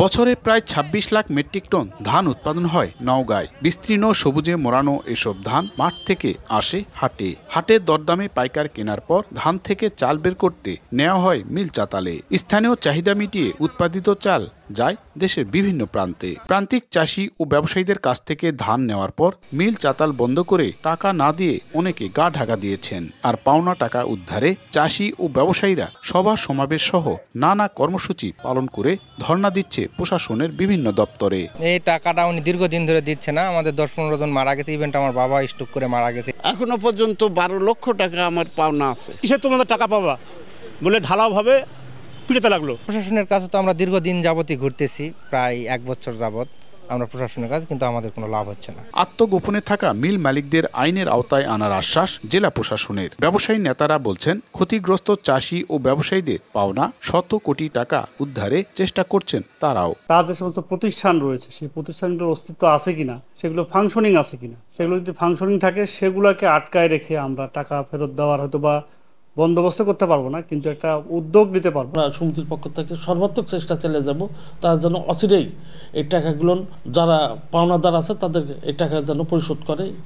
বছরে প্রায় ২৬ lakh metric ton ধান উৎপাদন হয় নওগাঁয়। বিস্তীর্ণ সবুজে মোড়ানো এসব ধান মাঠ থেকে আসে হাটে। হাটের দরদামে পাইকার কেনার পর ধান থেকে চাল বের করতে নেওয়া হয় মিল চাতালে। স্থানীয় চাহিদা মিটিয়ে উৎপাদিত চাল যায় দেশের বিভিন্ন প্রান্তে। প্রান্তিক চাষি ও ব্যবসায়ীদের কাছ থেকে ধান নেওয়ার পর মিল চাতাল বন্ধ করে টাকা না দিয়ে অনেকে গা ঢাকা দিয়েছেন। আর পাওনা টাকা উদ্ধারে চাষি ও ব্যবসায়ীরা সভা সমাবেশ সহ নানা কর্মসূচি পালন করে ধর্ণা দিচ্ছে প্রশাসনের বিভিন্ন দপ্তরে। এই টাকাটা উনি দীর্ঘদিন ধরে দিচ্ছে না। আমাদের ১০-১৫ জন মারা গেছে। ইভেন্ট আমার বাবা স্ট্রোক করে মারা গেছে। এখনো পর্যন্ত ১২ লক্ষ টাকা আমার পাওনা আছে। কিসে তোমাদের টাকা পাবা বলে ঢালাওভাবে পিটাতে লাগলো। প্রশাসনের কাছে তো আমরা দীর্ঘদিন যাবতই ঘুরতেছি, প্রায় ১ বছর যাবত আমরা প্রশাসনের কাছে, কিন্তু আমাদের কোনো লাভ হচ্ছে না। আত্মগোপনে থাকা মিল মালিকদের আইনের আওতায় আনার আশ্বাস জেলা প্রশাসনের। ব্যবসায়ী নেতারা বলছেন, ক্ষতিগ্রস্ত চাষি ও ব্যবসায়ীদের পাওনা শত কোটি টাকা উদ্ধারে চেষ্টা করছেন তারাও। তাদের সমস্ত প্রতিষ্ঠান রয়েছে, সেই প্রতিষ্ঠানগুলোর অস্তিত্ব আছে কিনা, সেগুলো ফাংশনিং আছে কিনা, সেগুলো যদি ফাংশনিং থাকে সেগুলোকে আটকায় রেখে আমরা টাকা ফেরত দেওয়ার হয়তো বা বন্দোবস্ত করতে পারবো না, কিন্তু একটা উদ্যোগ নিতে পারবো। সমিতির পক্ষ থেকে সর্বাত্মক চেষ্টা চালিয়ে যাব তার জন্য অচিরেই এই টাকাগুলো যারা পাওনাদার আছে তাদের এই টাকা যেন পরিশোধ করে।